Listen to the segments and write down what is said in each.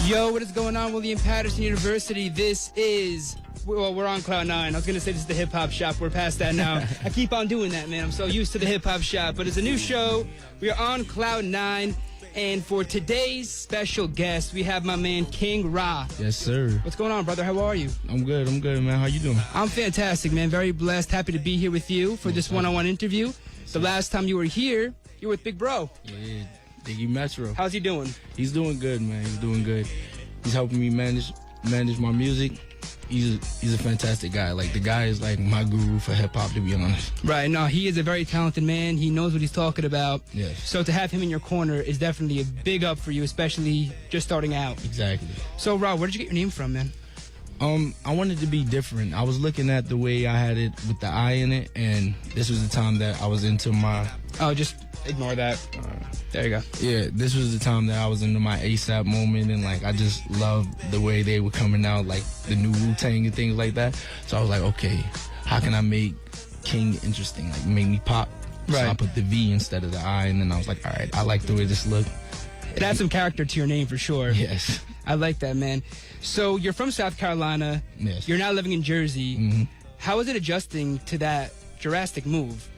Yo, what is going on, William Patterson University? This is, well, we're on Cloud 9. I was going to say this is the hip-hop shop. We're past that now. I keep on doing that, man. I'm so used to the hip-hop shop. But it's a new show. We are on Cloud 9. And for today's special guest, we have my man, KvngRa. Yes, sir. What's going on, brother? How are you? I'm good, man. How you doing? I'm fantastic, man. Very blessed. Happy to be here with you for this one-on-one interview. The last time you were here, you were with Big Bro. Yeah, Diggy Metro. How's he doing? He's doing good, man. He's doing good. He's helping me manage my music. He's a fantastic guy. Like, the guy is like my guru for hip-hop, to be honest. Right. No, he is a very talented man. He knows what he's talking about. Yes. So to have him in your corner is definitely a big up for you, especially just starting out. Exactly. So, Ra, where did you get your name from, man? I wanted to be different. I was looking at the way I had it with the I in it, and this was the time that I was into my... Oh, just ignore that. There you go. Yeah, this was the time that I was into my ASAP moment, and like I just loved the way they were coming out, like the new Wu-Tang and things like that. So I was like, okay, how can I make King interesting? Like, make me pop. Right. So I put the V instead of the I, and then I was like, all right, I like the way this looked. It adds some character to your name for sure. Yes. I like that, man. So you're from South Carolina. Yes. You're now living in Jersey. Mm-hmm. How is it adjusting to that drastic move?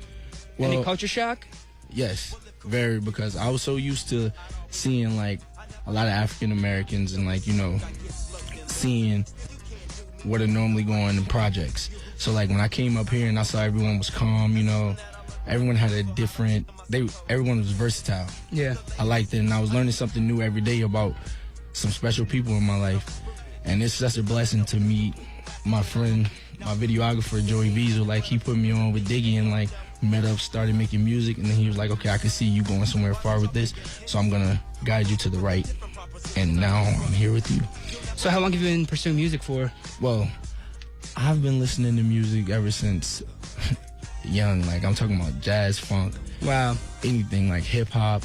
Any culture shock? Yes, very, because I was so used to seeing like a lot of African Americans and like, you know, seeing what are normally going in projects. So like when I came up here and I saw everyone was calm, you know, everyone had a different, everyone was versatile. Yeah. I liked it, and I was learning something new every day about some special people in my life. And it's such a blessing to meet my friend, my videographer, Joey Visco. Like, he put me on with Diggy, and like we met up, started making music, and then he was like, okay, I can see you going somewhere far with this, so I'm gonna guide you to the right. And now I'm here with you. So how long have you been pursuing music for? Well, I've been listening to music ever since young. Like, I'm talking about jazz, funk. Wow. Anything, like hip-hop.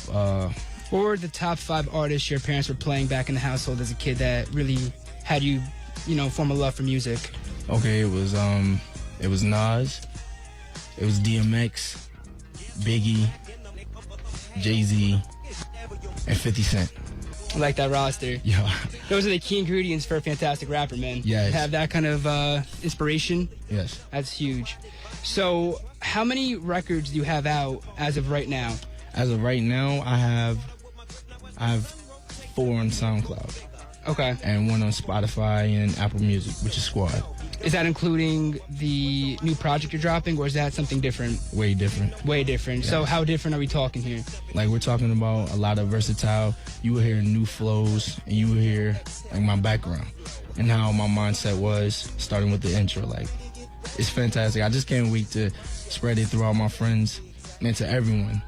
What were the top 5 artists your parents were playing back in the household as a kid that really had you, you know, form a love for music? Okay, it was Nas, it was DMX, Biggie, Jay-Z, and 50 Cent. I like that roster. Yeah. Those are the key ingredients for a fantastic rapper, man. Yes. Have that kind of inspiration. Yes. That's huge. So how many records do you have out as of right now? As of right now, I have 4 on SoundCloud. Okay. And 1 on Spotify and Apple Music, which is Squad. Is that including the new project you're dropping, or is that something different? Way different. Way different. Yes. So how different are we talking here? Like, we're talking about a lot of versatile. You will hear new flows, and you will hear like my background and how my mindset was starting with the intro. Like, it's fantastic. I just can't wait to spread it throughout my friends and to everyone.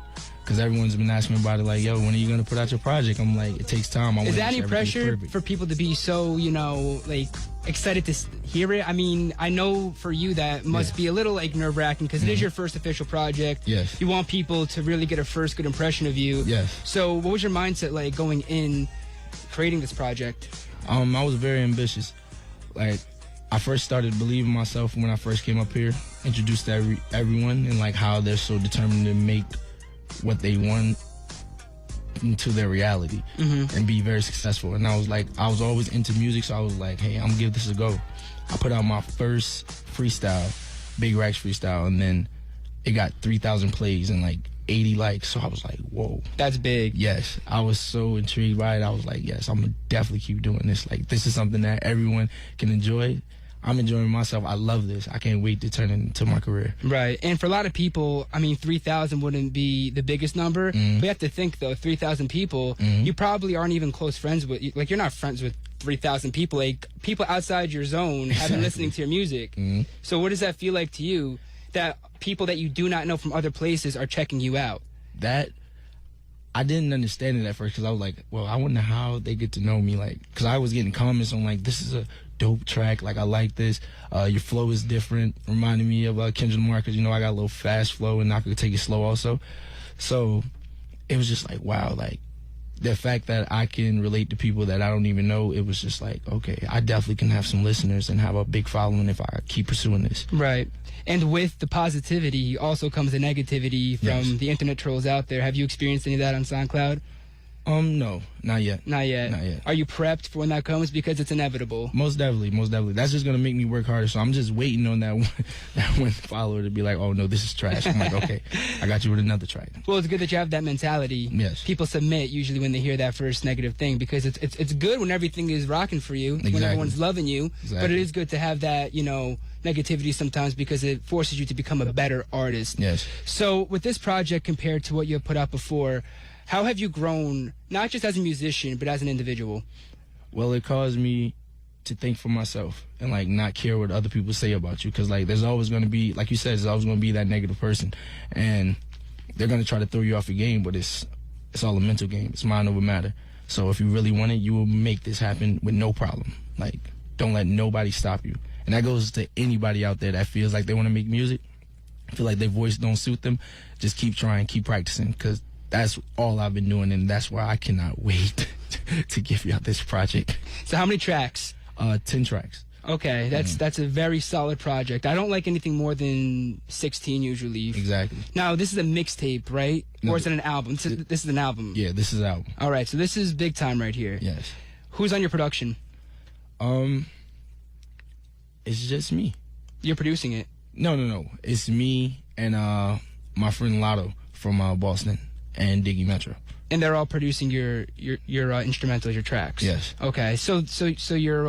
Because everyone's been asking me about it, like, yo, when are you going to put out your project? I'm like, it takes time. Is that any pressure for people to be so, you know, like, excited to hear it? I mean, I know for you that must be a little, like, nerve-wracking because it is your first official project. Yes. You want people to really get a first good impression of you. Yes. So what was your mindset like going in creating this project? I was very ambitious. Like, I first started believing myself when I first came up here, introduced to everyone, and, like, how they're so determined to make what they want into their reality and be very successful. And I was like, I was always into music, so I was like, hey, I'm gonna give this a go. I put out my first freestyle, Big Racks freestyle, and then it got 3,000 plays and like 80 likes. So I was like, whoa. That's big. Yes. I was so intrigued by it. I was like, yes, I'm gonna definitely keep doing this. Like, this is something that everyone can enjoy. I'm enjoying myself. I love this. I can't wait to turn it into my career. Right. And for a lot of people, I mean, 3,000 wouldn't be the biggest number. But you have to think, though, 3,000 people, you probably aren't even close friends with. Like, you're not friends with 3,000 people. Like, people outside your zone have been listening to your music. So what does that feel like to you, that people that you do not know from other places are checking you out? That, I didn't understand it at first because I was like, well, I wonder how they get to know me. Like, because I was getting comments on, like, this is a dope track. Like, I like this. Your flow is different. Reminded me of Kendrick Lamar because, you know, I got a little fast flow and I could take it slow also. So it was just like, wow, like, the fact that I can relate to people that I don't even know, it was just like, okay, I definitely can have some listeners and have a big following if I keep pursuing this. Right. And with the positivity also comes the negativity from the internet trolls out there. Have you experienced any of that on SoundCloud? No, not yet. Not yet. Not yet. Are you prepped for when that comes? Because it's inevitable. Most definitely, most definitely. That's just gonna make me work harder. So I'm just waiting on that one follower to be like, "Oh no, this is trash." I'm like, "Okay, I got you with another track." Well, it's good that you have that mentality. Yes. People submit usually when they hear that first negative thing, because it's good when everything is rocking for you, Exactly. when everyone's loving you. Exactly. But it is good to have that, negativity sometimes, because it forces you to become a better artist. Yes. So with this project compared to what you have put out before, how have you grown, not just as a musician, but as an individual? Well, it caused me to think for myself and like not care what other people say about you, because like there's always going to be, like you said, there's always going to be that negative person, and they're going to try to throw you off your game, but it's all a mental game. It's mind over matter. So if you really want it, you will make this happen with no problem. Like, don't let nobody stop you. And that goes to anybody out there that feels like they want to make music, feel like their voice don't suit them. Just keep trying, keep practicing, because that's all I've been doing, and that's why I cannot wait to give you out this project. So how many tracks? 10 tracks. Okay, that's a very solid project. I don't like anything more than 16 usually. Exactly. Now, this is a mixtape, right? Or is it an album? This is an album. Yeah, this is an album. All right, so this is big time right here. Yes. Who's on your production? It's just me. You're producing it? No. It's me and my friend Lotto from Boston and Diggy Metro. And they're all producing your instrumentals, your tracks. Yes. Okay. So your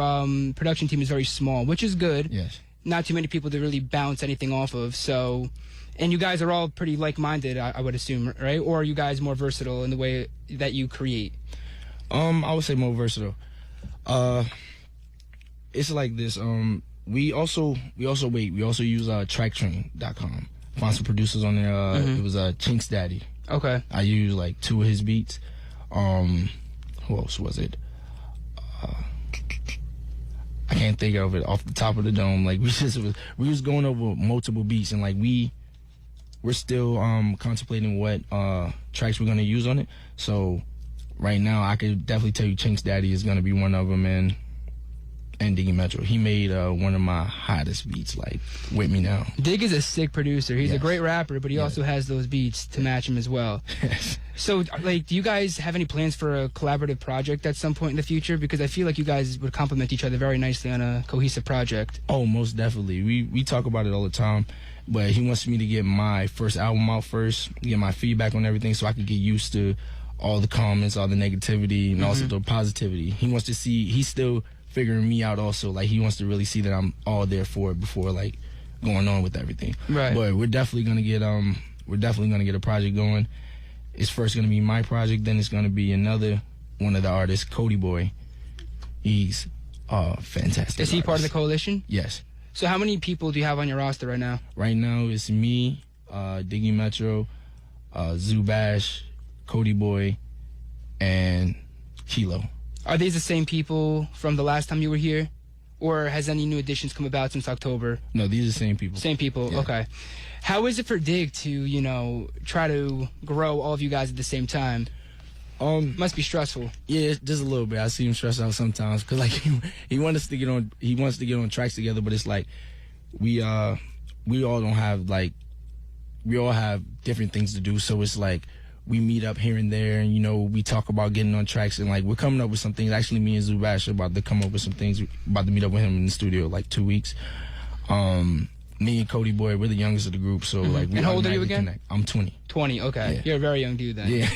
production team is very small, which is good. Yes. Not too many people to really bounce anything off of. So, and you guys are all pretty like-minded, I would assume, right? Or are you guys more versatile in the way that you create? I would say more versatile. It's like this. We also use tracktrain.com. Found some producers on there. It was Chink's Daddy. Okay. I used like 2 of his beats. Who else was it? I can't think of it off the top of the dome. Like we was going over multiple beats, and like we're still contemplating what tracks we're gonna use on it. So right now I could definitely tell you Chink's Daddy is gonna be one of them, and Diggy Metro. He made one of my hottest beats, like With Me Now. Dig is a sick producer. He's Yes. a great rapper, but he also has those beats to match him as well. Yes. So, like, do you guys have any plans for a collaborative project at some point in the future? Because I feel like you guys would complement each other very nicely on a cohesive project. Oh, most definitely. We talk about it all the time, but he wants me to get my first album out first, get my feedback on everything, so I could get used to all the comments, all the negativity, and also the positivity. He wants to see, he's still figuring me out also. Like, he wants to really see that I'm all there for it before, like, going on with everything. Right. But we're definitely gonna get a project going. It's first gonna be my project, then it's gonna be another one of the artists, Cody Boy. He's fantastic. Is he part of the artist. coalition? Yes. So how many people do you have on your roster right now? Right now it's me, Diggy Metro, Zubash, Cody Boy, and Kilo. Are these the same people from the last time you were here? Or has any new additions come about since October? No, these are the same people. Same people, Yeah. okay. How is it for Dig to, try to grow all of you guys at the same time? Must be stressful. Yeah, just a little bit. I see him stressed out sometimes because like he wants to get on tracks together, but it's like we all have different things to do, so it's like we meet up here and there, and we talk about getting on tracks, and like we're coming up with some things. Actually, me and Zubash are about to come up with some things. About to meet up with him in the studio like 2 weeks. Me and Cody Boy, we're the youngest of the group, so like we And how old are you automatically again? connect. I'm 20. 20, okay. Yeah. You're a very young dude then. Yeah.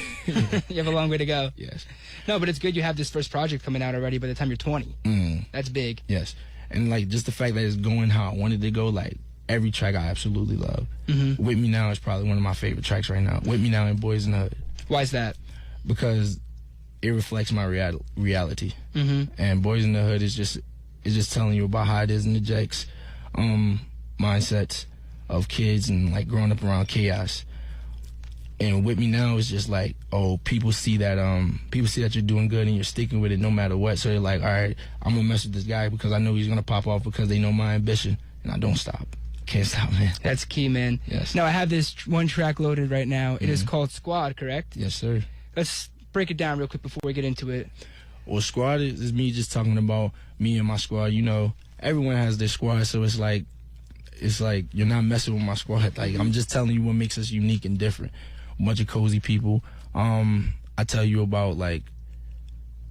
You have a long way to go. Yes. No, but it's good you have this first project coming out already by the time you're 20. That's big. Yes. And like just the fact that it's going how I wanted to go, like every track I absolutely love. With Me Now is probably one of my favorite tracks right now. With Me Now and Boys in the Hood. Why is that? Because it reflects my reality. And Boys in the Hood is just telling you about how it is in the Jakes mindsets of kids and like growing up around chaos. And With Me Now is just like, oh, people see that you're doing good and you're sticking with it no matter what. So they're like, all right, I'm gonna mess with this guy because I know he's gonna pop off because they know my ambition, and I don't stop. Can't stop, man. That's key, man. Yes. Now I have this one track loaded right now. It is called Squad, correct? Yes, sir. Let's break it down real quick before we get into it. Well, squad is me just talking about me and my squad. Everyone has their squad, so it's like you're not messing with my squad. Like I'm just telling you what makes us unique and different. A bunch of cozy people. I I tell you about like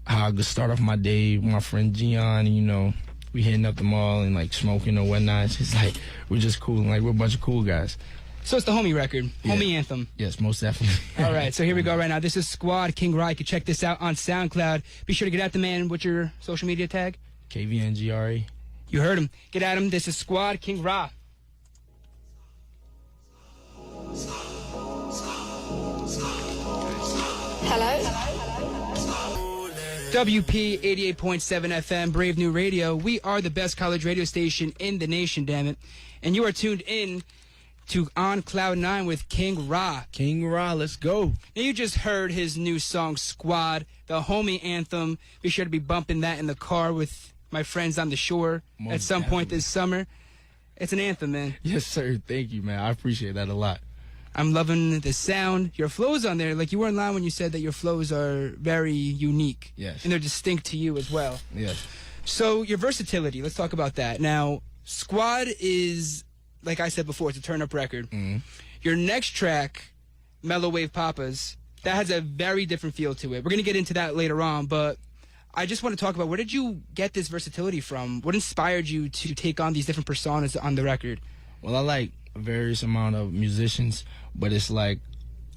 how I could start off my day with my friend Gian, and, you know, we hitting up the mall and like smoking or whatnot. It's just like we're just cool, and like we're a bunch of cool guys. So it's the homie record, Yeah. homie anthem. Yes, most definitely. All right, so here we go right now. This is Squad KvngRa. You can check this out on SoundCloud. Be sure to get at the man. What's your social media tag? KvngRa. You heard him. Get at him. This is Squad KvngRa. Hello? WP 88.7 FM, Brave New Radio. We are the best college radio station in the nation, damn it. And you are tuned in to On Cloud 9 with KvngRa. KvngRa, let's go. Now you just heard his new song, Squad, the homie anthem. Be sure to be bumping that in the car with my friends on the shore Most at some point definitely. this summer. It's an anthem, man. Yes, sir. Thank you, man. I appreciate that a lot. I'm loving the sound. Your flows on there, like you weren't lying when you said that your flows are very unique. Yes. And they're distinct to you as well. Yes. So your versatility, let's talk about that. Now, Squad is, like I said before, it's a turn-up record. Mhm. Your next track, MelloWav Papas, that has a very different feel to it. We're going to get into that later on, but I just want to talk about, where did you get this versatility from? What inspired you to take on these different personas on the record? Well, I like a various amount of musicians, but it's like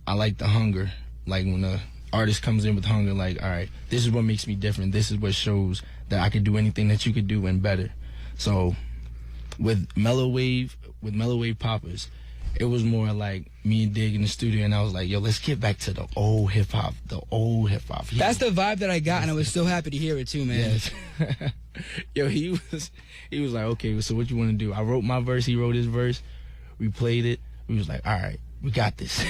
I like the hunger. Like when the artist comes in with hunger, like, all right, this is what makes me different. This is what shows that I could do anything that you could do and better. So with MelloWav Papas, it was more like me and Dig in the studio, and I was like, yo, let's get back to the old hip hop, Yeah. That's the vibe that I got, and I was so happy to hear it too, man. Yes. Yo, he was like, okay, so what you want to do? I wrote my verse, he wrote his verse. We played it. We was like, all right, we got this.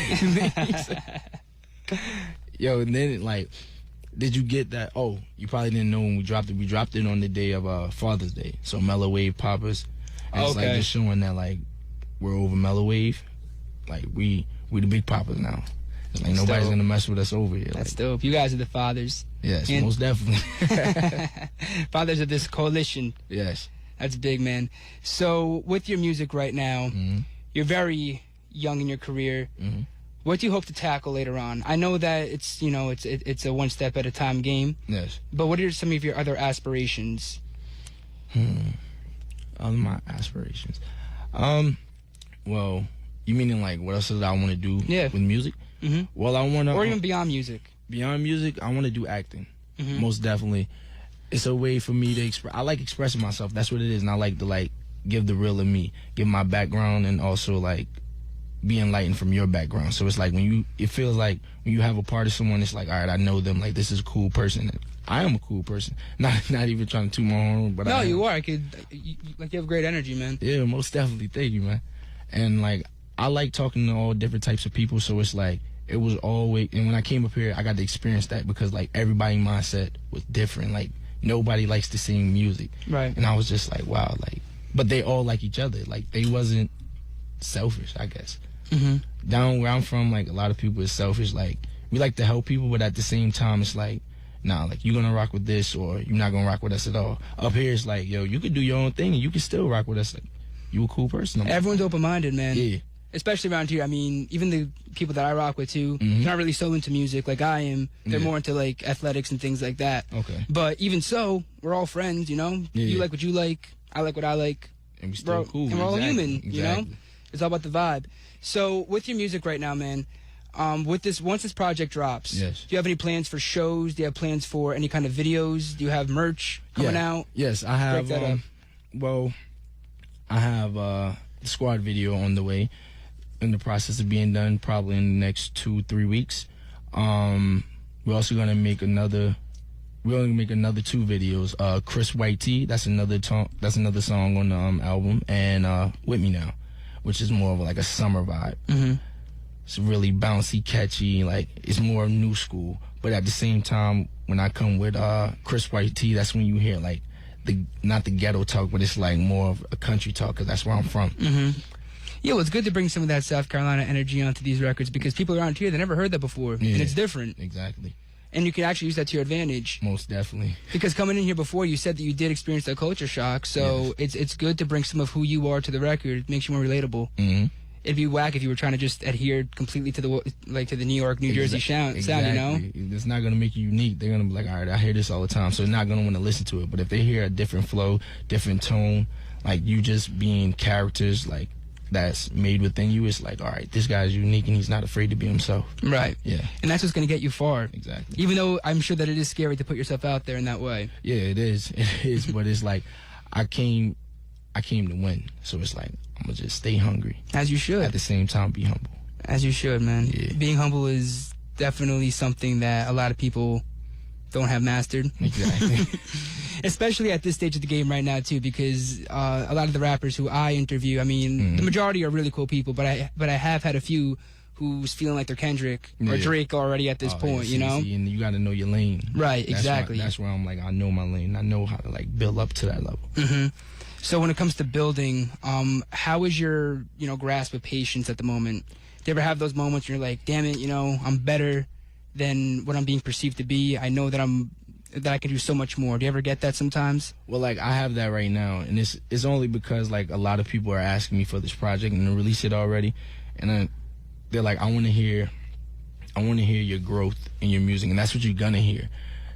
Yo, and then like, did you get that? Oh, you probably didn't know when we dropped it. We dropped it on the day of Father's Day. So MelloWav Papas. And it's like Okay. just showing that like we're over MelloWav. Like we the big papas now. It's like That's nobody's dope. gonna mess with us over here. That's Like, dope. You guys are the fathers. yes, And- most definitely. Fathers of this coalition. Yes. That's big, man. So with your music right now, Mhm. you're very young in your career. Mhm. What do you hope to tackle later on? I know that it's, you know, it's a one step at a time game, Yes. but what are some of your other aspirations? Other my aspirations. Well, you meaning like what else did I want to do Yeah. with music? Mhm. Well, I want to Or even beyond music? beyond music. I want to do acting. Mhm. Most definitely. It's a way for me to express. I like expressing myself. That's what it is, and I like to like give the real of me, give my background, and also like be enlightened from your background. So it's like it feels like when you have a part of someone, it's like, all right, I know them. Like this is a cool person. I am a cool person. Not even trying to toot my horn, but No, I am. you are. You have great energy, man. Yeah, most definitely. Thank you, man. And like I like talking to all different types of people, so it's like it was always. And when I came up here, I got to experience that because like everybody's mindset was different. Like nobody likes the same music, Right. and I was just like, wow, like, but they all like each other. Like they wasn't selfish, I guess. Mm-hmm. Down where I'm from, like a lot of people is selfish. Like we like to help people, but at the same time, it's like, nah, like you're gonna rock with this or you're not gonna rock with us at all. Up here, it's like, yo, you could do your own thing and you can still rock with us. Like you a cool person. I'm like, Everyone's open-minded, man. yeah. Especially around here. I mean, even the people that I rock with too, Mhm. they're not really so into music like I am. They're Yeah. more into like athletics and things like that. Okay. But even so, we're all friends, you know? Yeah. You like what you like, I like what I like. And we still Bro, cool. and we're all Exactly. human, you know? Exactly. It's all about the vibe. So with your music right now, man, once this project drops, Yes. do you have any plans for shows? Do you have plans for any kind of videos? Do you have merch coming Yeah. out? Yes, I have. Break that up. Well, I have the squad video on the way, in the process of being done, probably in the next 2-3 weeks. We're also gonna make another. We're gonna make another 2 videos. Chris White T, that's another song on the album, and With Me Now, which is more of like a summer vibe. Mm-hmm. It's really bouncy, catchy, like it's more new school. But at the same time, when I come with Chris White T, that's when you hear like not the ghetto talk, but it's like more of a country talk, because that's where I'm from. Mm-hmm. Yeah, well, it's good to bring some of that South Carolina energy onto these records because people around here, they never heard that before, Yeah. and it's different. Exactly. And you can actually use that to your advantage. Most definitely. Because coming in here before, you said that you did experience that culture shock, so it's good to bring some of who you are to the record. It makes you more relatable. Hmm. it'd be whack if you were trying to just adhere completely to the New York, New Jersey sound, exactly. you know? It's not going to make you unique. They're going to be like, all right, I hear this all the time, so they're not going to want to listen to it. But if they hear a different flow, different tone, like you just being characters, like, that's made within you, it's like, all right, this guy's unique and he's not afraid to be himself. Right. Yeah. And that's what's going to get you far. Exactly. Even though I'm sure that it is scary to put yourself out there in that way. Yeah, it is. It is, but it's like, I came to win. So it's like, I'm going to just stay hungry. As you should. At the same time, be humble. As you should, man. Yeah. Being humble is definitely something that a lot of people don't have mastered. Exactly. Especially at this stage of the game right now, too, because a lot of the rappers who I interview, I mean, the majority are really cool people, but I have had a few who's feeling like they're Kendrick or Drake already at this point, you know? And you got to know your lane. Right, exactly. That's where I'm like, I know my lane. I know how to, like, build up to that level. So when it comes to building, how is your, grasp of patience at the moment? Do you ever have those moments where you're like, damn it, I'm better than what I'm being perceived to be? I know that I can do so much more. Do you ever get that sometimes? Well, like, I have that right now, and it's only because, like, a lot of people are asking me for this project and to release it already, and they're like, I want to hear your growth in your music, and that's what you're gonna hear.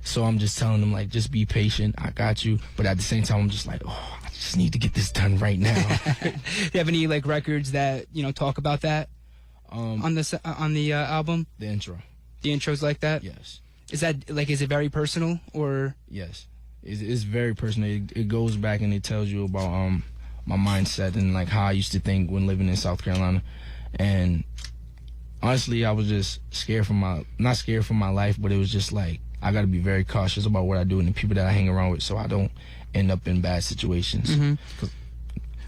So I'm just telling them, like, just be patient. I got you. But at the same time, I'm just like, oh, I just need to get this done right now. Do you have any, like, records that, talk about that on the album? The intro. The intro's like that? Yes. Is it very personal, or? Yes. It's very personal. It goes back and it tells you about my mindset and, like, how I used to think when living in South Carolina. And honestly, I was just not scared for my life, but it was just like, I got to be very cautious about what I do and the people that I hang around with so I don't end up in bad situations.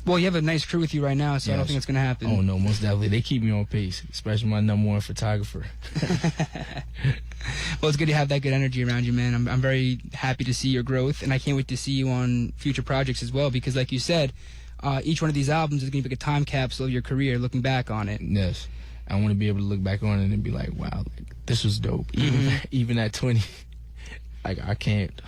Well, you have a nice crew with you right now, so I don't think it's going to happen. Oh, no, most definitely. They keep me on pace, especially my #1 photographer. Well, it's good to have that good energy around you, man. I'm very happy to see your growth, and I can't wait to see you on future projects as well, because like you said, each one of these albums is going to be like a time capsule of your career, looking back on it. Yes. I want to be able to look back on it and be like, wow, like, this was dope. Even at 20, like, I can't.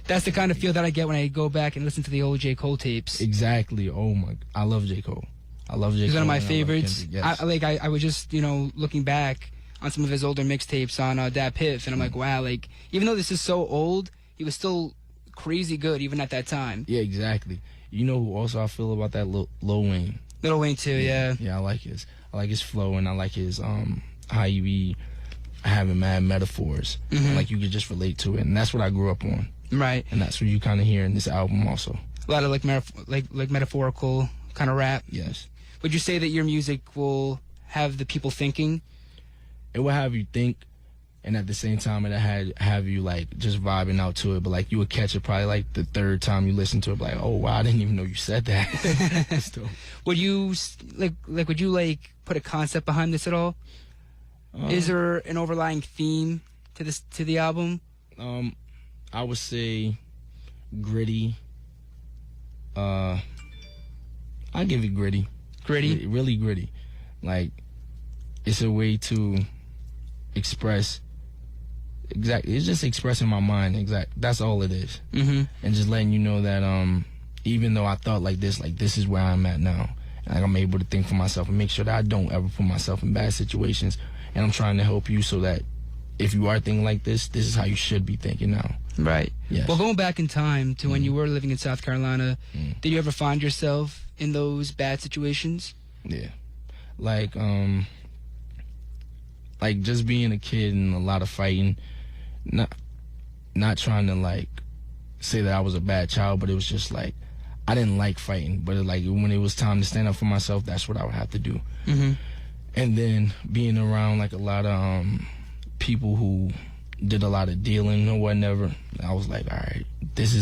That's the kind of feel that I get when I go back and listen to the old J. Cole tapes. Exactly. Oh my! I love J. Cole. I love J. Cole. He's one of my favorites. Yes. I was just looking back on some of his older mixtapes on Dat Piff, and I'm like, wow, like, even though this is so old, he was still crazy good even at that time. Yeah, exactly. You know who also I feel about that? Lil Wayne. Lil Wayne too, yeah. Yeah, I like his flow, and I like his how you be having mad metaphors, and, like, you could just relate to it, and that's what I grew up on. Right. And that's what you kind of hear in this album also. A lot of like metaphorical kind of rap. Yes. Would you say that your music will have the people thinking? It will have you think, and at the same time it'll have you, like, just vibing out to it, but, like, you would catch it probably like the third time you listen to it, like, oh wow, I didn't even know you said that. That's dope. Would you would you put a concept behind this at all? Is there an overlying theme to the album? I would say gritty. I'll give it gritty. Gritty? Really gritty. Like, it's a way to express. Exactly. It's just expressing my mind. That's all it is. And just letting you know that even though I thought like this is where I'm at now. And, like, I'm able to think for myself and make sure that I don't ever put myself in bad situations. And I'm trying to help you so that if you are thinking like this is how you should be thinking now. Right. Yes. Well, going back in time to when you were living in South Carolina, did you ever find yourself in those bad situations? Yeah. Like just being a kid and a lot of fighting, not trying to, like, say that I was a bad child, but it was just like I didn't like fighting, but when it was time to stand up for myself, that's what I would have to do. And then being around, like, a lot of people who did a lot of dealing or whatever, I was like, all right, this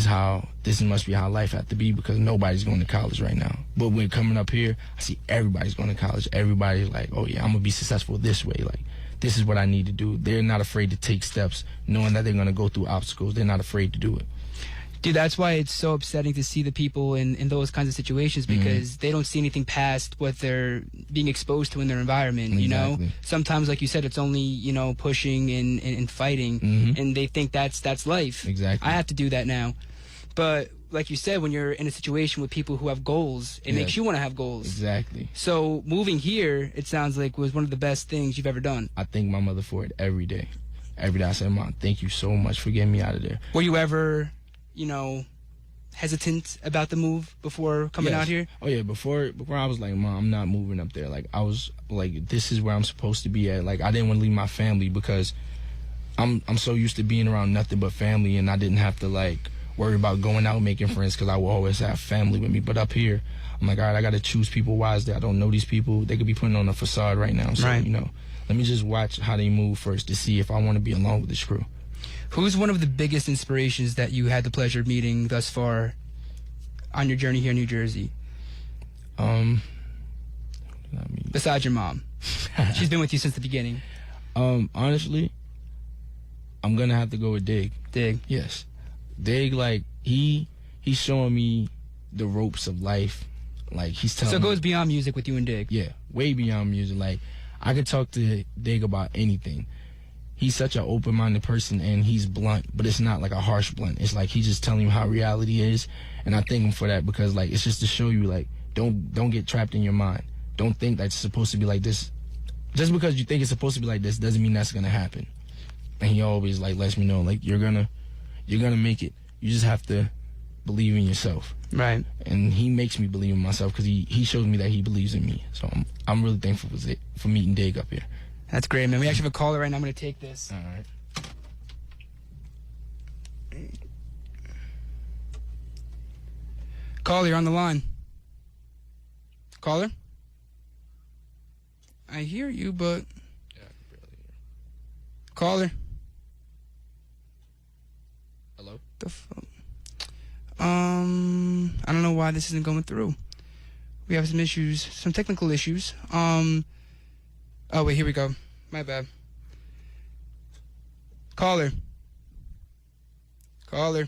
must be how life had to be, because nobody's going to college right now. But when coming up here, I see everybody's going to college. Everybody's like, oh yeah, I'm going to be successful this way. Like, this is what I need to do. They're not afraid to take steps, knowing that they're going to go through obstacles. They're not afraid to do it. Dude, that's why it's so upsetting to see the people in those kinds of situations, because they don't see anything past what they're being exposed to in their environment, you know? Sometimes, like you said, it's only, pushing and fighting, and they think that's life. Exactly. I have to do that now. But like you said, when you're in a situation with people who have goals, it makes you want to have goals. Exactly. So moving here, it sounds like was one of the best things you've ever done. I thank my mother for it every day. Every day I say, Mom, thank you so much for getting me out of there. Were you ever, hesitant about the move before coming out here? Oh yeah, before I was like, Mom, I'm not moving up there. Like I was like, this is where I'm supposed to be at. Like I didn't want to leave my family because I'm so used to being around nothing but family, and I didn't have to like worry about going out making friends because I will always have family with me. But up here, I'm like, all right, I got to choose people wisely. I don't know these people. They could be putting on a facade right now. So, let me just watch how they move first to see if I want to be along with this crew. Who's one of the biggest inspirations that you had the pleasure of meeting thus far on your journey here in New Jersey? Besides your mom. She's been with you since the beginning. Honestly, I'm going to have to go with Dig. Dig. Yes. Dig, like, he's showing me the ropes of life. Like, he's telling me. So it goes beyond music with you and Dig. Yeah, way beyond music. Like, I could talk to Dig about anything. He's such an open-minded person, and he's blunt, but it's not like a harsh blunt. It's like he's just telling you how reality is, and I thank him for that because, like, it's just to show you, like, don't get trapped in your mind. Don't think that it's supposed to be like this. Just because you think it's supposed to be like this doesn't mean that's gonna happen. And he always, like, lets me know, like, you're gonna make it. You just have to believe in yourself. Right. And he makes me believe in myself because he shows me that he believes in me. So I'm really thankful for meeting Dig up here. That's great, man. We actually have a caller right now. I'm going to take this. All right. Caller, you're on the line. Caller? I hear you, but... Yeah, I can barely hear. Caller? Hello? The fuck? I don't know why this isn't going through. We have some issues, some technical issues. Oh, wait, here we go. My bad. Caller. Caller.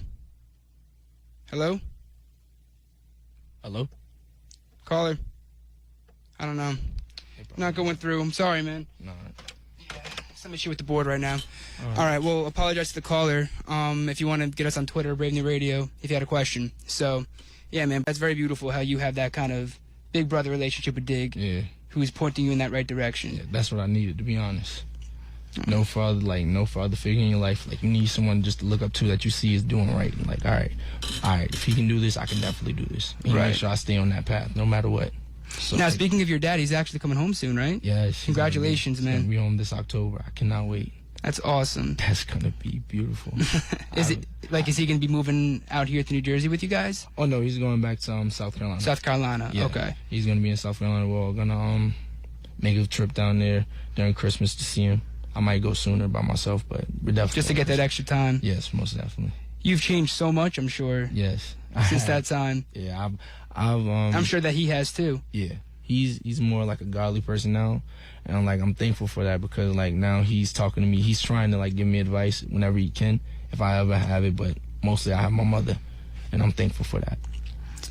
Hello? Hello? Caller. I don't know. Not going through. I'm sorry, man. No. Yeah, some issue with the board right now. All right, well, apologize to the caller. If you want to get us on Twitter, Brave New Radio, if you had a question. So, yeah, man, that's very beautiful how you have that kind of big brother relationship with Dig. Yeah. Who's pointing you in that right direction. Yeah, that's what I needed, to be honest. No father figure in your life. Like, you need someone just to look up to that you see is doing right. And like, all right, if he can do this, I can definitely do this. And make sure I stay on that path, no matter what. So, now, speaking of your dad, he's actually coming home soon, right? Yes. Congratulations, man. He's gonna be home this October. I cannot wait. That's awesome. That's gonna be beautiful. Is he gonna be moving out here to New Jersey with you guys? Oh no, he's going back to South Carolina. South Carolina. Yeah, okay. He's gonna be in South Carolina. We're all gonna make a trip down there during Christmas to see him. I might go sooner by myself, but we're definitely just to get that extra time. Yes, most definitely. You've changed so much, I'm sure. Yes. Since that time. Yeah, I'm sure that he has too. Yeah. He's more like a godly person now, and I'm thankful for that because like now he's talking to me. He's trying to like give me advice whenever he can, if I ever have it. But mostly I have my mother, and I'm thankful for that.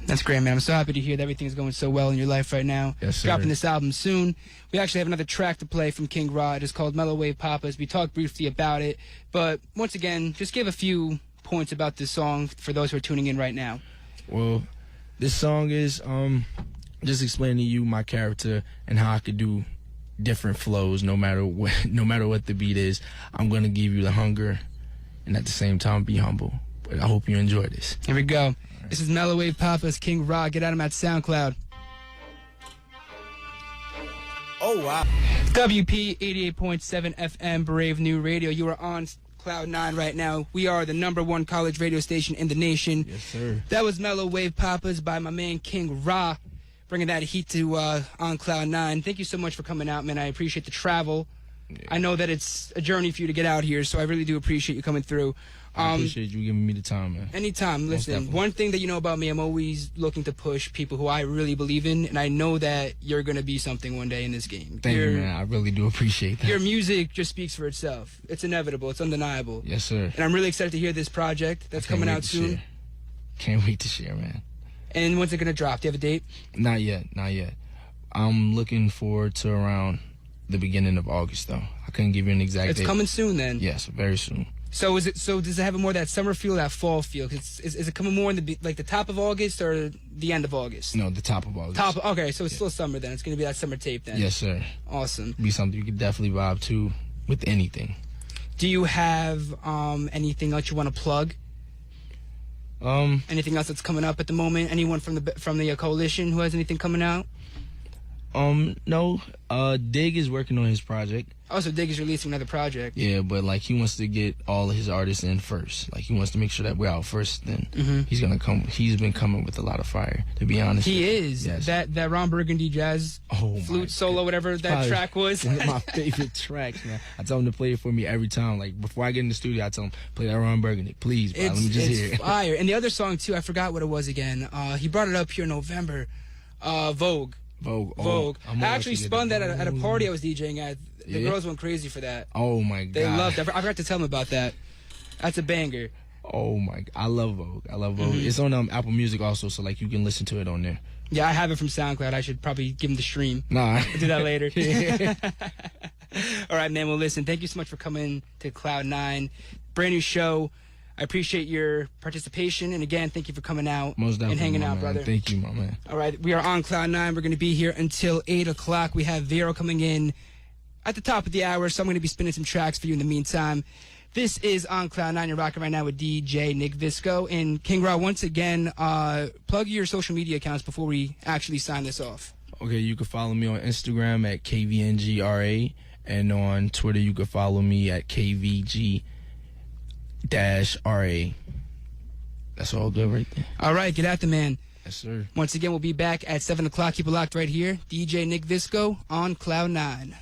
That's great, man. I'm so happy to hear that everything's going so well in your life right now. Yes, sir. Dropping this album soon. We actually have another track to play from KvngRa. It is called MelloWav Papas. We talked briefly about it, but once again, just give a few points about this song for those who are tuning in right now. Well, this song is just explaining to you my character and how I could do different flows no matter what the beat is. I'm gonna give you the hunger and at the same time be humble. But I hope you enjoy this. Here we go. Right. This is MelloWav Papas, KvngRa. Get at him at SoundCloud. Oh wow. WP 88.7 FM Brave New Radio. You are on Cloud 9 right now. We are the #1 college radio station in the nation. Yes, sir. That was MelloWav Papas by my man KvngRa. Bringing that heat to on Cloud 9. Thank you so much for coming out, man. I appreciate the travel. Yeah. I know that it's a journey for you to get out here, so I really do appreciate you coming through. I appreciate you giving me the time, man. Anytime. Listen, one thing that you know about me, I'm always looking to push people who I really believe in, and I know that you're going to be something one day in this game. Thank you, man. I really do appreciate that. Your music just speaks for itself. It's inevitable. It's undeniable. Yes, sir. And I'm really excited to hear this project that's coming out soon. Can't wait to share, man. And when's it going to drop? Do you have a date? Not yet. I'm looking forward to around the beginning of August, though. I couldn't give you an exact date. It's coming soon, then. Yes, very soon. So does it have more of that summer feel, that fall feel? Is it coming more in the top of August or the end of August? No, the top of August. Okay, so it's still summer then. It's going to be that summer tape then. Yes, sir. Awesome. Be something you could definitely vibe to with anything. Do you have anything else you want to plug? Anything else that's coming up at the moment? Anyone from the coalition who has anything coming out? No. Dig is working on his project. Oh, so Dig is releasing another project. Yeah, but like he wants to get all of his artists in first. Like he wants to make sure that we're out first. Then he's gonna come. He's been coming with a lot of fire. To be honest, he is. Yes. That Ron Burgundy jazz flute solo, whatever that track was. One of my favorite tracks, man. I tell him to play it for me every time. Like before I get in the studio, I tell him play that Ron Burgundy, please. Bro, let me just hear it. Fire. And the other song too, I forgot what it was again. He brought it up here in November. Vogue. Vogue. I actually spun that at a party I was DJing at. The girls went crazy for that. Oh my god. They loved it. I forgot to tell them about that. That's a banger. Oh my god. I love Vogue. It's on Apple Music also, so like you can listen to it on there. Yeah, I have it from SoundCloud. I should probably give them the stream. Nah. I'll do that later. All right, man. Well, listen, thank you so much for coming to Cloud9. Brand new show. I appreciate your participation, and again, thank you for coming out Most and hanging out, man. brother. Thank you, my man. All right, we are on Cloud9. We're going to be here until 8 o'clock. We have Vero coming in at the top of the hour, so I'm going to be spinning some tracks for you in the meantime. This is on Cloud9. You're rocking right now with DJ Nick Visco. And KvngRa, once again, plug your social media accounts before we actually sign this off. Okay, you can follow me on Instagram at KvngRa, and on Twitter you can follow me at KVG-RA. That's all good right there. All right, get at the man. Yes, sir. Once again, we'll be back at 7 o'clock. Keep it locked right here. DJ Nick Visco on Cloud9.